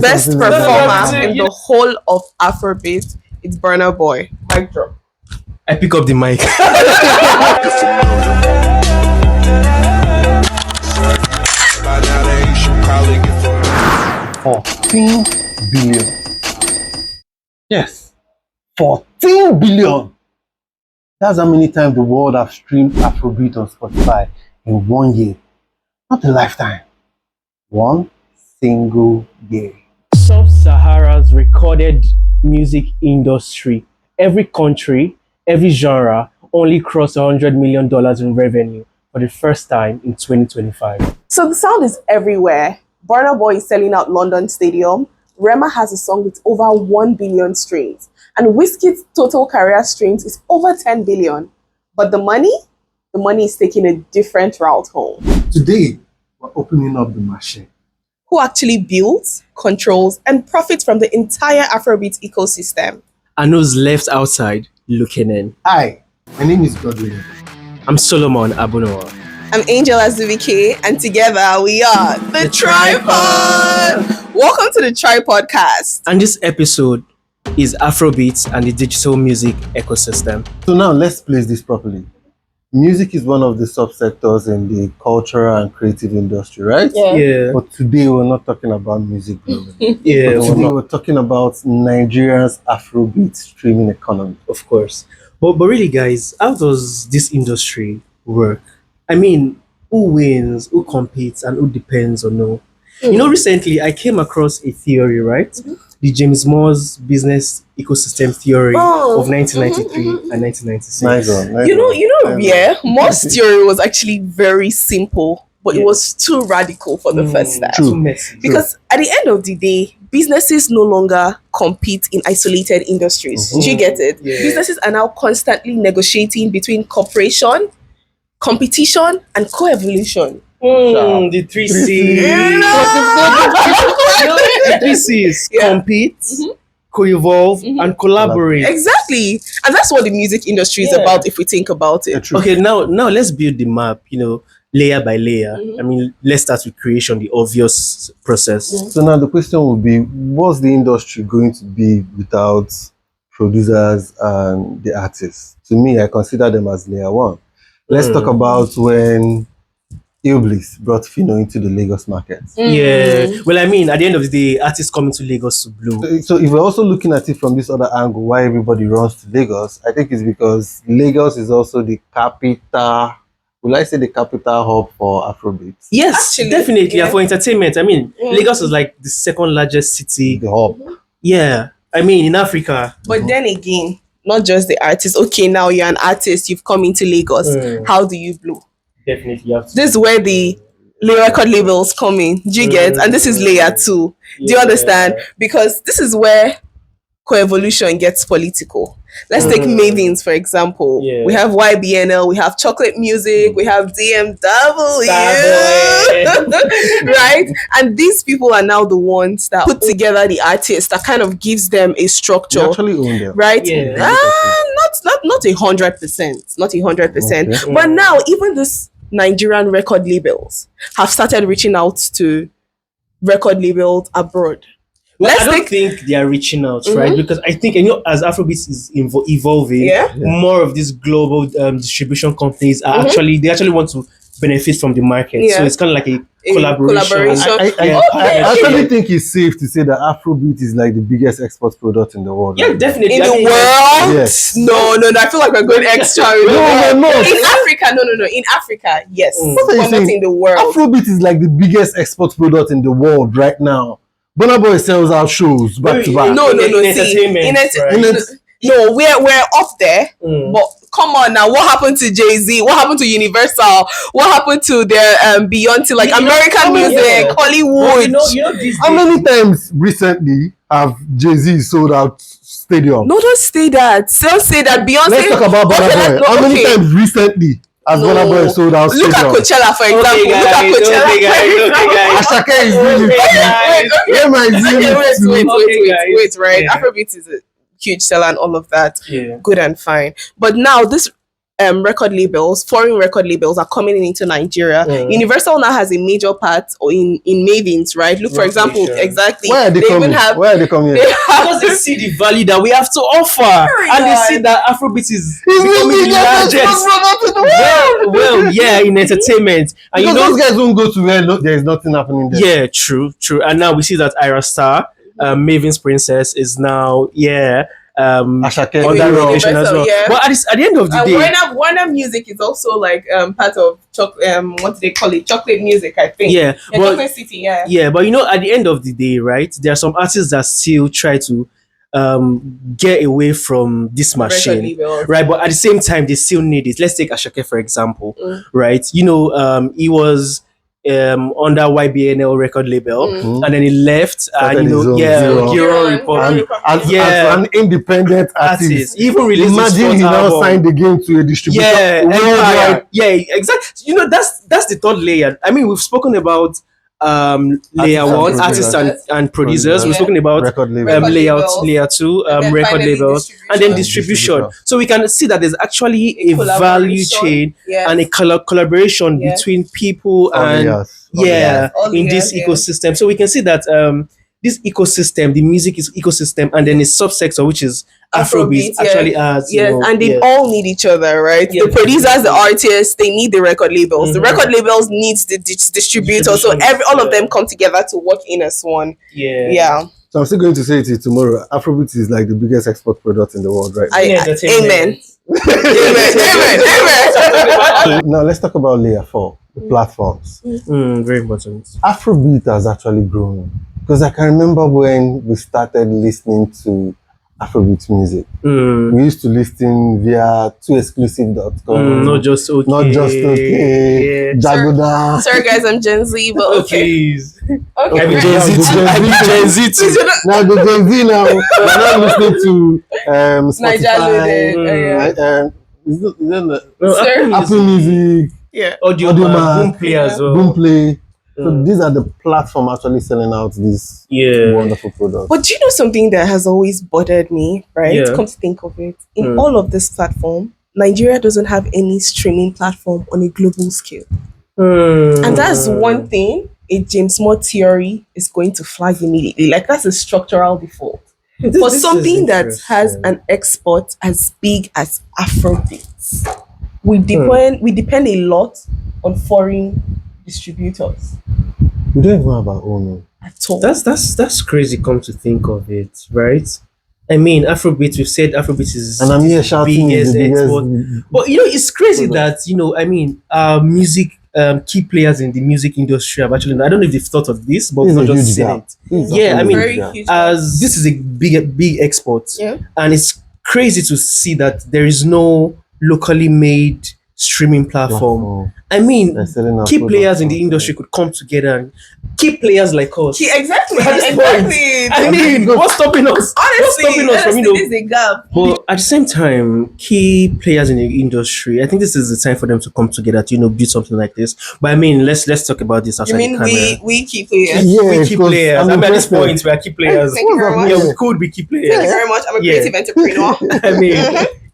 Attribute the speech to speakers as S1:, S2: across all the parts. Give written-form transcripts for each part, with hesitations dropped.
S1: Best
S2: Something like that.
S1: performer in the whole of Afrobeat, it's Burna Boy. Mic drop.
S3: I pick up the mic.
S2: 14 billion. Yes. 14 billion. That's how many times the world have streamed Afrobeat on Spotify in 1 year. Not a lifetime. One single year.
S3: Sub-Sahara's recorded music industry, every country, every genre, only crossed $100 million in revenue for the first time in 2025.
S1: So the sound is everywhere. Burna Boy is selling out London Stadium. Rema has a song with over 1 billion streams. And Wizkid's total career streams is over 10 billion. But the money is taking a different route home.
S2: Today, we're opening up the machine.
S1: Who actually builds, controls, and profits from the entire Afrobeat ecosystem?
S3: And who's left outside looking in?
S2: Hi, my name is Godwin.
S3: I'm Solomon Abunowa.
S1: I'm Angel Azubike, and together we are the Tripod. Welcome to the Tripod Cast.
S3: And this episode is Afrobeats and the digital music ecosystem.
S2: So now let's place this properly. Music is one of the subsectors in the cultural and creative industry, right?
S3: Yeah.
S2: But today we're not talking about music globally.
S3: Yeah,
S2: Today we're talking about Nigeria's Afrobeat streaming economy.
S3: of course. But really, guys, how does this industry work? I mean, who wins, who competes, and who depends on who? You know, recently I came across a theory, right? The James Moore's business ecosystem theory of 1993 and 1996.
S2: Nice one.
S1: Yeah, Moss theory was actually very simple, but it was too radical for the first time.
S2: True.
S3: Too messy.
S1: Because at the end of the day, businesses no longer compete in isolated industries. Do you get it?
S3: Yeah.
S1: Businesses are now constantly negotiating between cooperation, competition, and co-evolution.
S3: The three C's. The three C's.
S1: Yeah.
S3: Compete, co-evolve, and collaborate.
S1: Exactly. And that's what the music industry is
S3: Yeah.
S1: about if we think about it.
S2: True.
S3: Okay, now let's build the map, layer by layer. I mean, let's start with creation, the obvious process.
S2: So now the question will be, what's the industry going to be without producers and the artists? To me, I consider them as layer one. Let's talk about when Iblis brought Fino into the Lagos market.
S3: Yeah. Well, I mean, at the end of the day, artists coming to Lagos to bloom.
S2: So if we're also looking at it from this other angle, why everybody runs to Lagos, I think it's because Lagos is also the capital, will I say the capital hub for Afrobeats?
S3: Yes,
S1: Actually,
S3: definitely.
S1: yeah.
S3: And for entertainment, I mean, Lagos is like the second largest city.
S2: The hub.
S3: Yeah. I mean, in Africa.
S1: But then again, not just the artist. Okay, now you're an artist, you've come into Lagos. How do you blow?
S3: Definitely you have to.
S1: This is where the record labels come in. Do you get? And this is layer two. Do you understand? Because this is where co-evolution gets political. Let's take Mavins, for example.
S3: Yeah.
S1: We have YBNL, we have Chocolate Music, we have DMW. Right? And these people are now the ones that put together the artists, that kind of gives them a
S2: You
S1: structure.
S2: actually own them.
S1: Right?
S3: Yeah.
S1: Not 100%. Not 100%.
S2: Okay.
S1: But now even this Nigerian record labels have started reaching out to record labels abroad.
S3: Well,
S1: Let's
S3: I don't
S1: take-
S3: think they are reaching out, right? Because I think, as Afrobeats is evolving,
S1: Yeah.
S3: more of these global distribution companies are actually want to benefit from the market.
S1: Yeah.
S3: So it's kind of like a
S1: A
S3: collaboration.
S1: collaboration.
S2: I actually think it's safe to say that Afrobeat is like the biggest export product in the world.
S3: Yeah,
S2: right now.
S3: definitely.
S1: In
S3: I
S1: the
S3: mean,
S1: world?
S2: Yes.
S1: No. I feel like we're going extra.
S2: No.
S1: In Africa, no. In Africa, yes.
S2: What are you
S1: But not
S2: saying?
S1: in the world.
S2: Afrobeat is like the biggest export product in the world right now. Burna Boy sells out shows back to back.
S1: No.
S3: In
S1: See,
S3: entertainment, right?
S1: no, we're up there.
S3: Mm.
S1: But come on now, what happened to Jay-Z? What happened to Universal? What happened to their Beyonce, like American music,
S3: yeah.
S1: Hollywood?
S3: These
S2: How
S3: days-
S2: many times recently have Jay-Z sold out stadium?
S1: No, don't say that. Don't say that. Beyonce.
S2: Let's talk about Burna
S1: Okay,
S2: Boy. How many
S1: okay.
S2: times recently has Burna Boy sold out
S1: Look at
S2: stadium?
S1: Coachella, for example.
S3: Okay,
S1: Look at
S3: guys,
S1: Coachella.
S3: okay, guys.
S2: Ashake is doing
S3: Okay,
S2: it.
S3: guys.
S2: Where my
S1: Okay,
S2: Zulu?
S1: wait, right?
S3: Yeah.
S1: Afrobeat is a huge seller and all of that.
S3: Yeah.
S1: Good and fine. But now this record labels, foreign record labels are coming into Nigeria.
S3: Mm.
S1: Universal now has a major part in Mavins, right? Look, for example,
S3: Recognition.
S1: exactly.
S2: Why are they
S1: They even
S2: coming?
S1: have
S2: Why are they coming
S1: they
S2: here?
S1: have
S3: Because they see the value that we have to offer, and they see that Afrobeat is becoming the largest. Well, yeah, in entertainment, and
S2: Because those guys won't go to where there is nothing happening there.
S3: yeah, true. And now we see that Ira Star, Maven's Princess, is now
S2: Ashake,
S3: on that
S2: Europe.
S3: rotation as
S1: Universal,
S3: well.
S1: yeah.
S3: But at the end of the
S1: and
S3: day,
S1: Warner Music is also like part of what do they call it? Chocolate music, I think.
S3: yeah, but
S1: Chocolate City, yeah.
S3: yeah, but at the end of the day, right? There are some artists that still try to get away from this
S1: Record
S3: machine,
S1: labels.
S3: right? But at the same time, they still need it. Let's take Ashake for example,
S1: Mm.
S3: right? He was under YBNL record label,
S1: Mm.
S3: and then he left, and
S2: Started his own Giro.
S3: Giro
S1: And-
S3: Republic.
S2: And
S3: Yeah.
S2: as an independent
S3: Artist.
S2: artist,
S3: He even released his
S2: imagine
S3: fourth
S2: he now
S3: album.
S2: signed again to a distributor.
S3: Yeah,
S2: worldwide.
S3: Empire. Yeah, exactly. That's the third layer. I mean, we've spoken about layer
S2: Artists and
S3: one, artists and producers. We've
S1: Yeah.
S3: spoken about
S2: Record label.
S1: Record labels.
S3: layer two,
S1: And then
S3: record
S1: finally
S3: labels, and then
S1: distribution.
S3: distribution. So we can see that there's actually a value
S1: Collaboration.
S3: chain
S1: Yes.
S3: and a collaboration
S1: Yes.
S3: between people
S2: All
S3: and
S2: layers.
S3: yeah,
S1: all
S3: in
S1: layers,
S3: this
S1: yeah.
S3: ecosystem. So we can see that this ecosystem, the music is ecosystem, and then a subsector which is Afrobeats
S1: yeah.
S3: actually has
S1: Yes, and they all need each other, right?
S3: Yeah,
S1: The producers, the
S3: exactly.
S1: artists, they need the record labels. The
S3: Mhm.
S1: record labels needs the distributors. So
S3: Distribution,
S1: all of
S3: yeah.
S1: them come together to work in as one.
S3: yeah.
S1: Yeah.
S2: So I'm still going to say it to you tomorrow. Afrobeat is like the biggest export product in the world right now.
S3: In entertainment.
S1: Amen. Amen.
S2: Now let's talk about layer 4, the platforms.
S3: Very important.
S2: Afrobeat has actually grown because I can remember when we started listening to Afrobeat music. We used to listen via toexclusive.com.
S3: Not just okay.
S2: Not just okay.
S3: Yeah.
S2: Jagoda.
S1: Sorry guys, I'm Gen Z, but okay.
S3: Please.
S1: Okay.
S3: I be
S2: Yeah,
S3: Gen Z
S2: the
S3: too.
S2: Gen
S3: I be
S2: Z.
S3: Gen Z too.
S2: Now the Gen Z now. We're not listening to
S1: Niger
S2: Spotify.
S1: loaded.
S2: Is it
S3: No,
S1: Sir.
S2: Apple Music,
S1: Yeah.
S3: Audio
S2: Audio
S3: Mac,
S2: Mac,
S3: Boom Play as well.
S2: Boomplay. So these are the platform actually selling out this
S3: Yeah.
S2: wonderful product.
S1: But do you know something that has always bothered me, right?
S3: Yeah.
S1: Come to think of it. In all of this platform, Nigeria doesn't have any streaming platform on a global scale. And that's one thing a James Moore theory is going to flag immediately. Like that's a structural default. For something that has an export as big as Afrobeats, we depend a lot on foreign distributors
S2: We don't even have our own.
S1: at all.
S3: That's crazy. Come to think of it, right? I mean, Afrobeat. We've said Afrobeat is
S2: And I'm here shouting is
S3: biggest
S2: the
S3: export.
S2: biggest.
S3: But it's crazy that I mean, music key players in the music industry have actually. I don't know if they've thought of this, but
S2: This is
S3: we've
S2: a
S3: not just
S2: huge
S3: seen
S2: gap.
S3: it.
S2: This is
S3: Yeah, I
S2: actually
S3: mean,
S2: a
S1: Very
S2: huge gap.
S1: huge.
S3: As this is a big export,
S1: Yeah.
S3: and it's crazy to see that there is no locally made streaming platform. I mean,
S2: They're selling our
S3: key
S2: products
S3: players in the
S2: outside.
S3: industry could come together and key players like us.
S1: Exactly.
S3: At this
S1: Exactly.
S3: I mean, what's stopping us? What's stopping us from
S1: there's a gap.
S3: But at the same time, key players in the industry, I think this is the time for them to come together to build something like this. But I mean, let's talk about this outside
S1: You mean
S3: the camera.
S1: we keep players?
S2: Yeah,
S3: We key
S2: because
S3: players.
S2: I'm
S3: I mean, at this
S2: interested.
S3: point, we are key players.
S1: Thank you very much.
S3: Yeah, we could be key
S1: Thank you
S3: players.
S1: very much. I'm a
S3: Yeah.
S1: creative entrepreneur.
S3: I mean,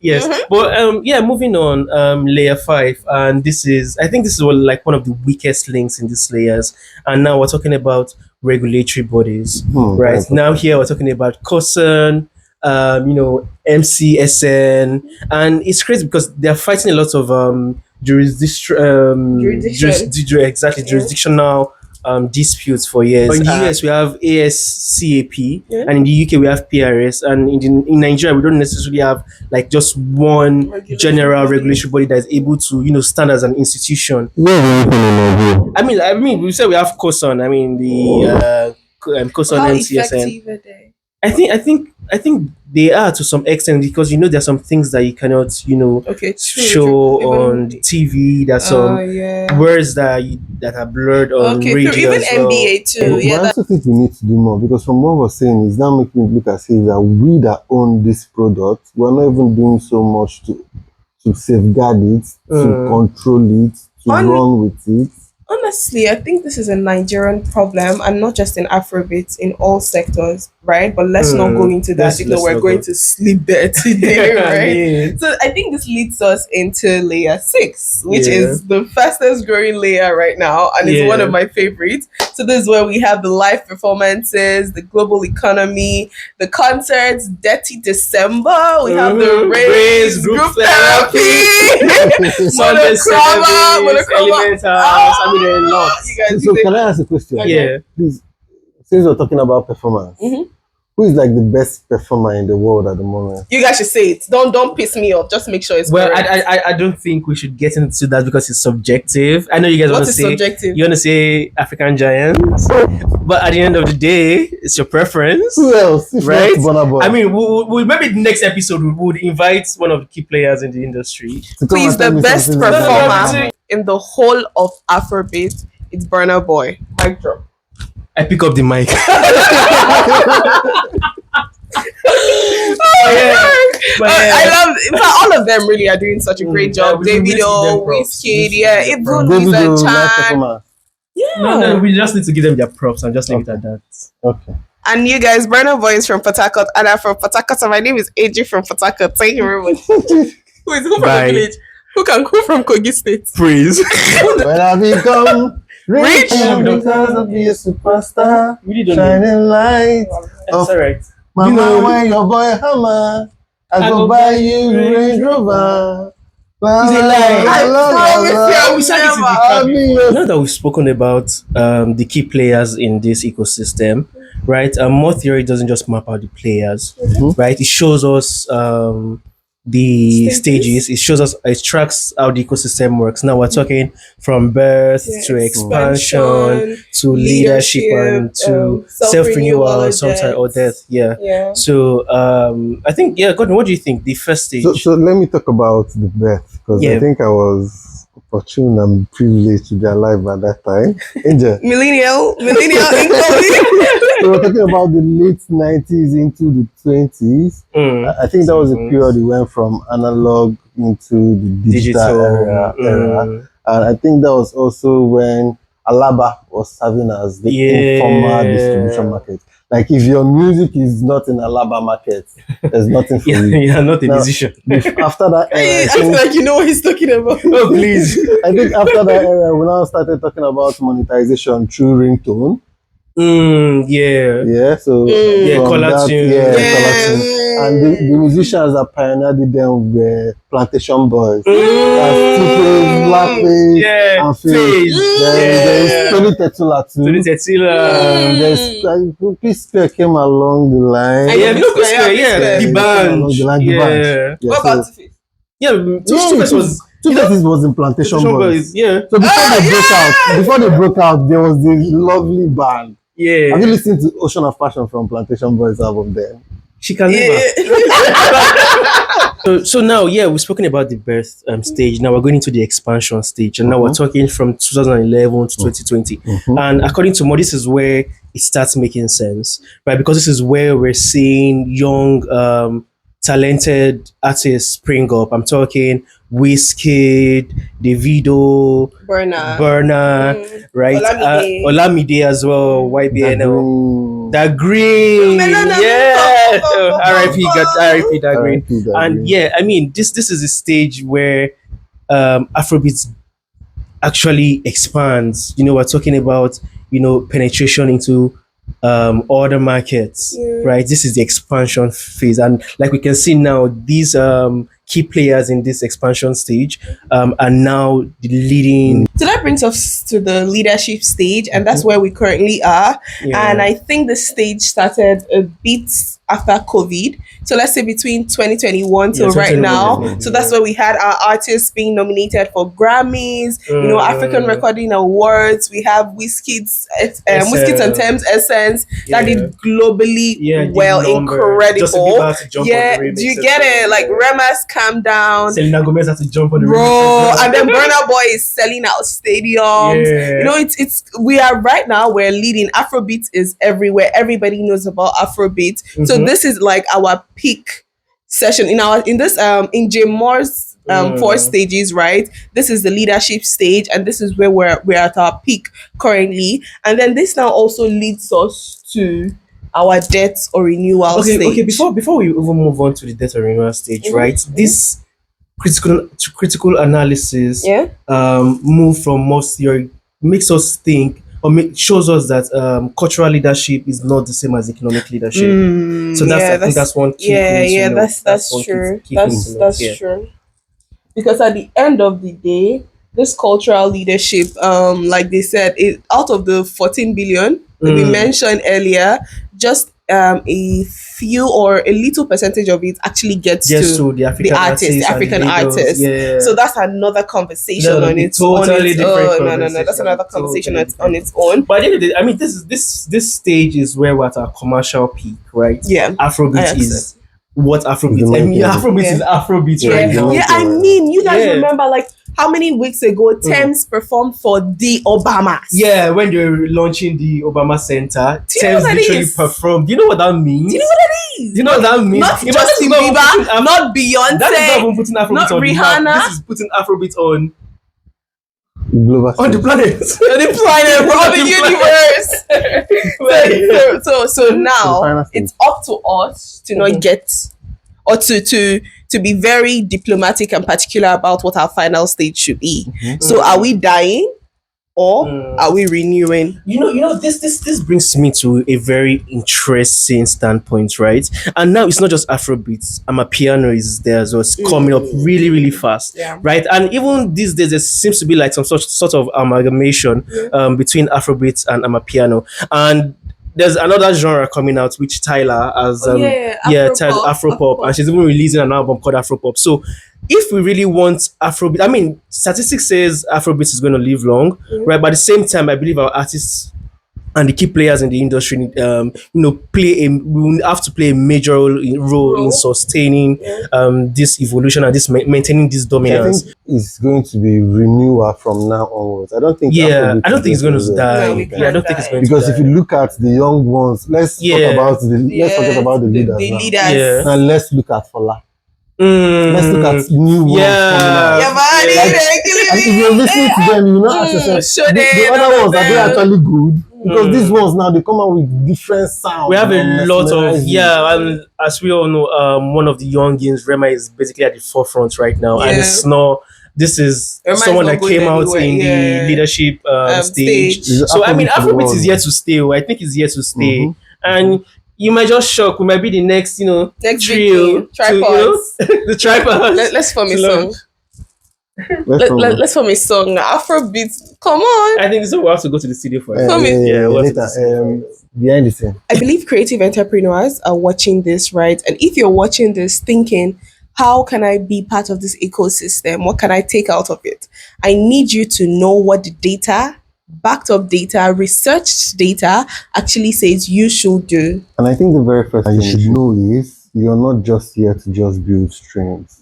S3: yes. But yeah, moving on, layer 5, and I think this is one of the weakest links in these layers. And now we're talking about regulatory bodies, right?
S2: Right.
S3: Now here we're talking about COSAN, MCSN, and it's crazy because they're fighting a lot of jurisdictional disputes for years. In the US we have ASCAP, and in the UK we have PRS, and in Nigeria we don't necessarily have like just one general regulatory body that is able to stand as an institution. I mean, we said we have COSAN. I mean, the COSAN
S1: How
S3: MCSN.
S1: effective are they?
S3: I think they are to some extent because there are some things that you cannot
S1: Okay, true,
S3: show
S1: true.
S3: on TV. There's some
S1: Yeah.
S3: words that are blurred on
S1: Okay,
S3: radio
S1: true. Even
S3: as well.
S1: NBA too.
S2: But
S1: Yeah,
S2: I also think we need to do more because from what we're saying is now making it look as if that we that own this product, we're not even doing so much to safeguard it, to control it, to run with it.
S1: honestly, I think this is a Nigerian problem, and not just in Afrobeats, in all sectors. right? But let's not go into that.
S3: let's-
S1: If not,
S3: let's
S1: we're
S3: not
S1: going
S3: go.
S1: to sleep there today,
S3: I
S1: right?
S3: mean,
S1: So I think this leads us into layer 6, which
S3: Yeah.
S1: is the fastest growing layer right now, and it's one
S3: Yeah.
S1: of my favorites. So this is where we have the live performances, the global economy, the concerts, Dirty December. We have the Raise, group therapy,
S3: Sunday
S1: monochroma,
S3: service, Elementals. I mean, there are
S1: You
S3: lots.
S1: guys,
S2: So
S1: you
S2: can
S1: say-
S2: I ask a question?
S3: Yeah.
S2: Please, since we're talking about performance,
S1: Mhm.
S2: who is like the best performer in the world at the moment?
S1: You guys should say it. Don't piss me off. Just make sure it's
S3: Well,
S1: correct.
S3: I don't think we should get into that because it's subjective. I know you guys
S1: What
S3: want to
S1: is
S3: say
S1: subjective?
S3: you want to say African giants, but at the end of the day, it's your preference.
S2: Who else? If
S3: Right?
S2: not Burna Boy.
S3: I mean, we maybe the next episode we would invite one of the key players in the industry.
S2: To come
S1: Please,
S2: and tell
S1: the
S2: me
S1: best
S2: something like that.
S1: performer in the whole of Afrobeats, it's Burna Boy. Mic drop.
S3: I pick up the mic.
S1: Oh,
S3: yeah. But yeah.
S1: I love, in fact, all of them really are doing such a great job.
S3: yeah, we need to give
S1: Davido,
S3: them props. We
S1: Wizkid,
S3: need to
S1: yeah,
S3: give them
S1: it's
S3: props.
S1: good. Lisa
S2: Davido, live
S1: Chan.
S2: performer.
S3: No, we just need to give them their props and just leave it at that.
S2: Okay.
S1: And you guys, Burna Boy is from Port Harcourt, and I'm from Port Harcourt. So my name is AJ from Port Harcourt. Thank you very much. Who is who from
S3: Bye.
S1: the village? Who from Kogi State?
S3: Praise.
S2: When I become
S1: Rich?
S2: because of be a superstar,
S3: Really don't know.
S2: shining light.
S3: That's alright.
S2: Mama,
S3: You know-
S2: when your boy hammer, I go
S3: go
S2: buy
S3: buy
S2: you
S3: you
S2: Range Rover.
S3: It's a lie.
S1: I
S3: We said this in the
S2: I'll
S3: camp.
S2: be your
S3: Now that we've spoken about the key players in this ecosystem, right? More theory doesn't just map out the players, right? It shows us the stages. It shows us, it tracks how the ecosystem works. Now we're talking from birth to expansion to leadership and to self-renewal and sometimes or death. Yeah.
S1: Yeah.
S3: So I think, yeah, Gordon, what do you think? The first stage.
S2: So let me talk about the birth because
S3: Yeah.
S2: I think I was fortunate and privileged to be alive at that time. Angel.
S1: Millennial incoming.
S2: So we're talking about the late 90s into the 20s. I think that was a period we went from analog into the digital era. And I think that was also when Alaba was serving as the informal distribution market. Like if your music is not in Alaba market, there's nothing for you.
S3: Yeah, not a
S2: Now,
S3: musician.
S2: After that era,
S1: I feel like you know what he's talking about.
S3: Oh, please.
S2: I think after that era, we now started talking about monetization through ringtone.
S3: Yeah.
S2: Yeah, so
S3: Yeah,
S2: from
S3: color
S2: that,
S3: tune.
S2: yeah,
S1: Yeah.
S2: color tune. And the musicians that pioneered them were Plantation Boys. That's Two-Face, Blackface,
S3: Yeah.
S2: and Face.
S3: Face.
S2: There's Tony Tetula too.
S3: Tony Tetila.
S2: There's Peace Square came along the line.
S1: And
S3: Yeah,
S1: Peace
S3: no,
S1: Square,
S3: Square,
S1: yeah,
S3: yeah,
S1: Peace
S3: the
S1: Square.
S3: band.
S2: Along the line, the
S3: Yeah.
S2: band. Yeah,
S1: What
S2: so-
S1: about Two-Face?
S3: Yeah, Two-Face was
S2: Two-Faces was in Plantation Boys.
S3: Yeah.
S2: So before they broke out, there was this lovely band. Have you
S3: Yeah.
S2: listened to Ocean of Passion from Plantation Boys album then?
S3: She can never. So now, yeah, we've spoken about the birth stage. Now we're going into the expansion stage, and now we're talking from 2011 to 2020. And according to Mo, this is where it starts making sense, right? Because this is where we're seeing young, talented artists spring up. I'm talking Wizkid, Davido, Burna, right?
S1: Olamide.
S3: Olamide as well, YBNL.
S2: That
S3: That green,
S1: No, no, no.
S3: yeah. R.I.P. R.I.P. That green.
S2: R.I.P. That
S3: And
S2: Green.
S3: yeah, I mean, this is a stage where Afrobeats actually expands. You know, we're talking about penetration into other markets, right? This is the expansion phase, and like we can see now, these key players in this expansion stage are now the leading.
S1: So that brings us to the leadership stage, and that's where we currently are.
S3: Yeah.
S1: And I think the stage started a bit after COVID. So let's say between 2021 till
S3: Yeah,
S1: right now.
S3: 2021,
S1: So that's where we had our artists being nominated for Grammys, African Recording Awards. We have Wizkid's Wizkid's and Thames Essence that did globally
S3: did
S1: well,
S3: number.
S1: incredible.
S3: Justin Bieber had to jump on
S1: Yeah,
S3: the remix
S1: do you
S3: as
S1: get
S3: well.
S1: it? Like Rema's Calm Down.
S3: Selena Gomez had to jump on the
S1: Bro,
S3: remix as well.
S1: and then Burna Boy is selling out stadiums.
S3: Yeah.
S1: You know, it's we are right now, we're leading. Afrobeat is everywhere. Everybody knows about Afrobeat. So this is like our peak session in this in J Moore's 4 stages, right? This is the leadership stage, and this is where we're at our peak currently. And then this now also leads us to our debt or renewal
S3: Okay,
S1: stage.
S3: okay. Before we even move on to the debt renewal stage, right? This critical analysis,
S1: Yeah.
S3: move from more theory makes us think or shows us that cultural leadership is not the same as economic leadership. So that's, I think that's one key thing to note.
S1: that's
S3: One
S1: true.
S3: key thing to note
S1: That's
S3: here.
S1: true. Because at the end of the day, this cultural leadership, like they said, it out of the 14 billion that we mentioned earlier, just a few or a little percentage of it actually gets
S3: Just
S1: to
S3: to the African
S1: the
S3: artists and
S1: African
S3: labels,
S1: artists.
S3: yeah.
S1: So that's another conversation
S3: That'll
S1: on
S3: be
S1: its
S3: totally different
S1: own. No, that's
S3: conversation.
S1: another conversation
S3: Totally
S1: on
S3: different.
S1: its own.
S3: But at the end of the day, I mean, this stage is where we're at our commercial peak, right?
S1: Yeah, I
S3: Afrobeat
S1: accept.
S3: is what Afrobeat.
S2: The
S3: I
S2: main
S3: mean,
S2: thing.
S3: Afrobeat is Afrobeat
S2: Yeah,
S3: right
S2: the
S3: now.
S2: main
S1: Yeah, I
S2: thing.
S1: mean, you guys
S3: Yeah.
S1: remember like how many weeks ago Thames performed for the Obamas?
S3: Yeah, when they were launching the Obama Center,
S1: Do you know
S3: Thames
S1: what that
S3: literally
S1: is?
S3: performed. Do you know what that means?
S1: Do you know what that is?
S3: Do you know what that means?
S1: Not
S3: Imagine
S1: Justin
S3: not even
S1: Bieber,
S3: putting
S1: not Beyonce,
S3: that is not even putting Afrobeat
S1: not
S3: on the
S1: Rihanna.
S3: map. This is putting Afrobeat on
S2: Global
S3: the
S2: stage.
S3: planet.
S1: on the planet, bro, on the universe. So
S2: The
S1: now
S2: final stage.
S1: it's up to us to not get or to be very diplomatic and particular about what our final stage should be. So are we dying or are we renewing?
S3: You know, this brings me to a very interesting standpoint, right? And now it's not just Afrobeats. Piano is there as well. It's coming up really, really fast,
S1: Yeah.
S3: right? And even these days, there seems to be like some sort of amalgamation between Afrobeats and Piano. And there's another genre coming out, which Tyler has,
S1: Afropop.
S3: Afropop, and she's even releasing an album called Afropop. So, if we really want Afrobeat, I mean, statistics says Afrobeat is going to live long, right? But at the same time, I believe our artists and the key players in the industry, we will have to play a major role in sustaining this evolution and this maintaining this
S2: I
S3: dominance.
S2: think it's going to be renewal from now onwards. I don't think.
S3: Yeah,
S2: Afrobeat
S3: I don't
S2: is
S3: think it's going to die.
S1: No, we
S3: Yeah, I don't think it's going to
S2: because
S3: die.
S2: if you look at the young ones, let's talk about let's forget about the leaders
S1: The
S2: now.
S1: leaders.
S3: Yeah.
S2: And let's look at Fola.
S3: Mm.
S2: Let's look at new ones coming out.
S1: Yeah, man,
S2: And if you're listening to them, you know, ask yourself,
S1: sure
S2: the other ones, are they actually good? Because these ones now, they come out with different sounds.
S3: We have a
S2: and
S3: lot of
S2: mesmerize you.
S3: and as we all know, one of the youngins, Rema, is basically at the forefront right now, and
S1: Yeah.
S3: it's not. This is
S1: Rema is
S3: someone
S1: not
S3: that
S1: going
S3: came out
S1: anywhere,
S3: in
S1: yeah.
S3: the leadership stage.
S2: It's
S3: So I mean,
S2: Afrobeat for the
S3: Afrobeat is
S2: world.
S3: here to stay. I think it's here to stay,
S2: Mhm.
S3: and you might just shock. We might be the next,
S1: Next
S3: trio,
S1: big thing. Tripods.
S3: the tripods.
S1: Let's form a
S3: to
S1: song.
S3: launch.
S1: Let's form a song. Afrobeat. Come on.
S3: I think this is what we have to go to the studio for.
S1: Tell me.
S3: Yeah, what
S2: later.
S3: is this?
S2: Behind the scene.
S1: I believe creative entrepreneurs are watching this, right? And if you're watching this thinking, how can I be part of this ecosystem? What can I take out of it? I need you to know what the data, backed up data, researched data actually says you should do.
S2: And I think the very first thing you should know is you're not just here to just build streams.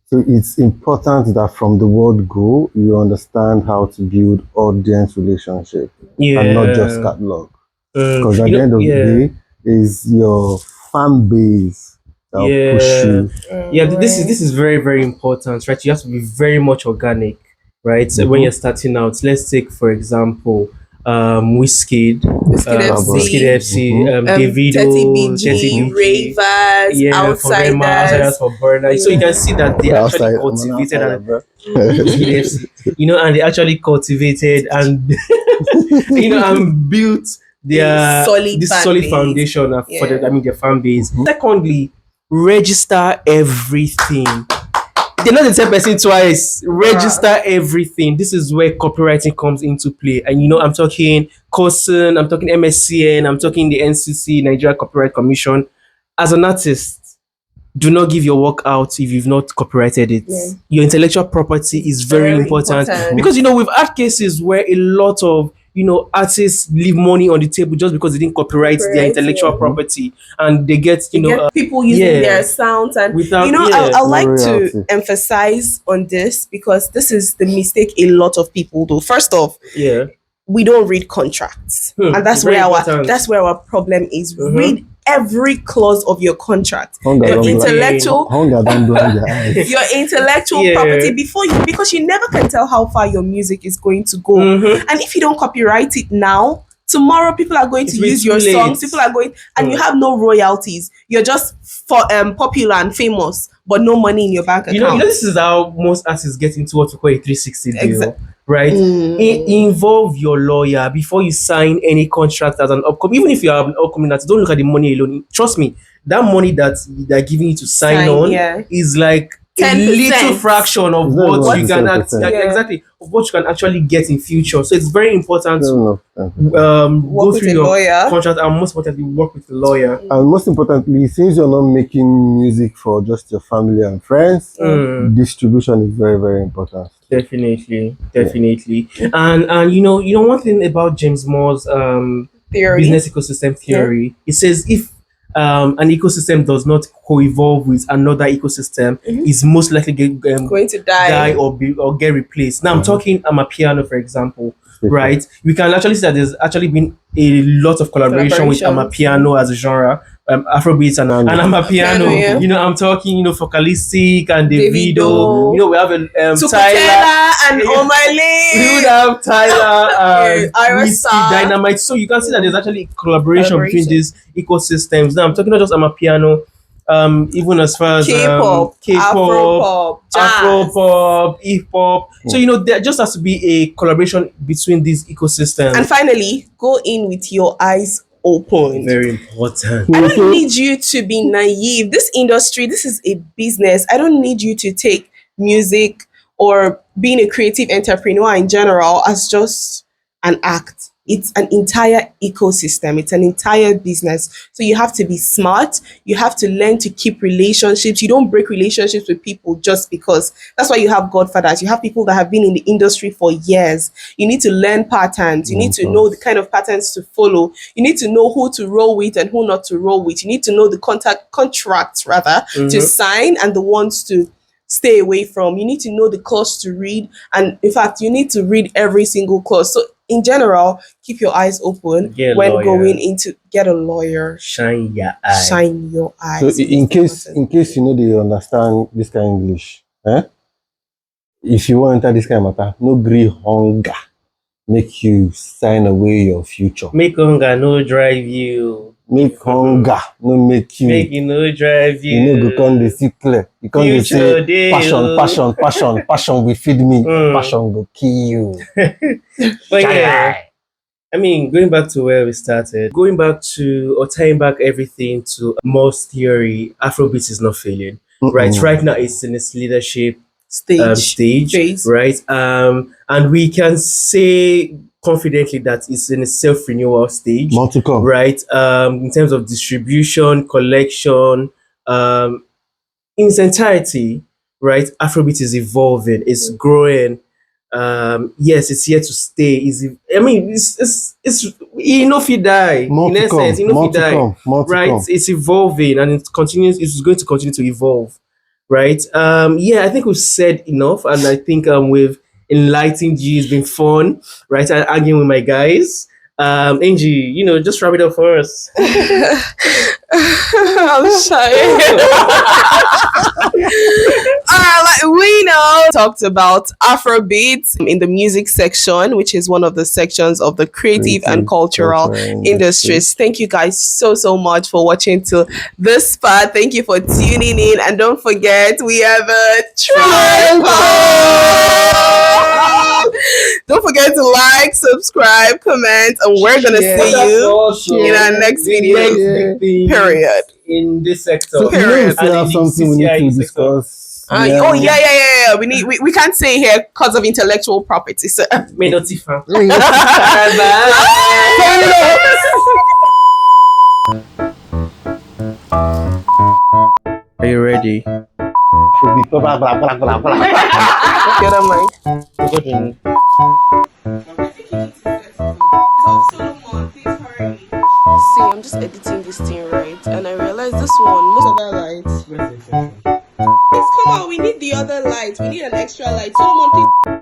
S2: So it's important that from the word go, you understand how to build audience relationship and not just catalog. Because at the end of the day, is your fan base that will push you.
S3: Yeah, this is very, very important, right? You have to be very much organic, right? So when you're starting out, let's take for example, Wizkid,
S1: Wizkid
S3: FC, Davido,
S1: 30BG, Ravers, Outsiders.
S3: for Burner. So you can see that they actually cultivated and they actually cultivated and and built their solid foundation for their fan base. Secondly, register everything. They're not the same person twice. Register everything. This is where copywriting comes into play. And I'm talking COSN, I'm talking MSCN, I'm talking the NCC, Nigeria Copyright Commission. As an artist, do not give your work out if you've not copyrighted it. Yeah. Your intellectual property is very important. Because we've had cases where a lot of artists leave money on the table just because they didn't copyright their intellectual property, and they get
S1: people using their sounds and
S3: without,
S1: I like to emphasize on this because this is the mistake a lot of people do. First off, we don't read contracts, and that's where our problem is. Read every clause of your contract. Your intellectual property because you never can tell how far your music is going to go. And if you don't copyright it now, Tomorrow, people are going
S3: It's
S1: to
S3: way
S1: use
S3: too
S1: your
S3: late.
S1: songs. People are going, and you have no royalties. You're just for popular and famous, but no money in your bank account.
S3: This is how most artists get into what we call a 360 deal, right?
S1: Mm.
S3: Involve your lawyer before you sign any contract as an upcoming. Even if you are an upcoming artist, don't look at the money alone. Trust me, that money that they're giving you to sign on is like a
S1: 10%.
S3: little fraction of
S2: It's not
S3: what
S2: even
S3: you can
S2: 10%.
S3: exactly of what you can actually get in future. So it's very important
S2: Fair
S3: to
S2: enough.
S3: go
S1: with
S3: through
S1: a
S3: your
S1: lawyer.
S3: contract, and most importantly work with a lawyer.
S2: And most importantly, since you're not making music for just your family and friends, distribution is very, very important.
S3: Definitely. And one thing about James Moore's
S1: Theory.
S3: business ecosystem theory, it says if an ecosystem does not co-evolve with another ecosystem, is most likely
S1: Going to die.
S3: or get replaced. Now I'm talking Amapiano, for example, right? We can actually see that there's actually been a lot of collaboration with Amapiano as a genre, Afrobeats and Amapiano.
S1: Piano,
S3: I'm talking, Focalistic and Davido. We have
S1: Tyler and Omale.
S3: We would have Tyler,
S1: Iris
S3: Whiskey, Dynamite. So you can see that there's actually collaboration between these ecosystems. Now I'm talking not just Amapiano, even as far as
S1: K-pop,
S3: Afropop, hip hop. So there just has to be a collaboration between these ecosystems.
S1: And finally, go in with your eyes open.
S3: Very important.
S1: I don't need you to be naive. This industry, this is a business. I don't need you to take music or being a creative entrepreneur in general as just an act. It's an entire ecosystem. It's an entire business. So you have to be smart. You have to learn to keep relationships. You don't break relationships with people just because. That's why you have godfathers. You have people that have been in the industry for years. You need to learn patterns. You need to know the kind of patterns to follow. You need to know who to roll with and who not to roll with. You need to know the contracts to sign and the ones to stay away from. You need to know the clause to read. And in fact, you need to read every single clause. So in general, keep your eyes open when going into get a lawyer.
S3: Shine your eyes.
S1: Shine your eyes.
S2: So in case they understand this kind of English, if you want to enter this kind of matter, no gree hunger make you sign away your future.
S3: Make hunger no drive you.
S2: Make hunger no make you.
S3: Make you no drive you.
S2: You know go come the see clear. You come the say passion will feed me. Passion will kill you.
S3: But yeah, I mean, going back to where we started, tying back everything to Moore's theory, Afrobeats is not failing. Right now it's in its leadership stage, right? And we can say confidently that it's in a self-renewal stage, right? In terms of distribution, collection, in its entirety, right? Afrobeat is evolving, it's growing. Yes, it's here to stay. It's if you die. In essence, if you die, right? It's evolving and it's going to continue to evolve, right? I think we've said enough, and I think we've enlightened you. It's been fun, right? And arguing with my guys. Angie, just wrap it up for us.
S1: I'm shy. We talked about Afrobeats in the music section, which is one of the sections of the creative and cultural industries. Thank you guys so much for watching till this part. Thank you for tuning in, and don't forget we have a tripod. Don't forget to like, subscribe, comment, and we're gonna see you in our next video. Period.
S3: In this sector.
S2: So we have something we need to discuss.
S1: Yeah. We can't say here because of intellectual property. So.
S3: Are you ready?
S1: Get on mic. See, I'm just editing this thing right, and I realized this one, most other lights. Please come on, we need the other light. We need an extra light. Solomon, please.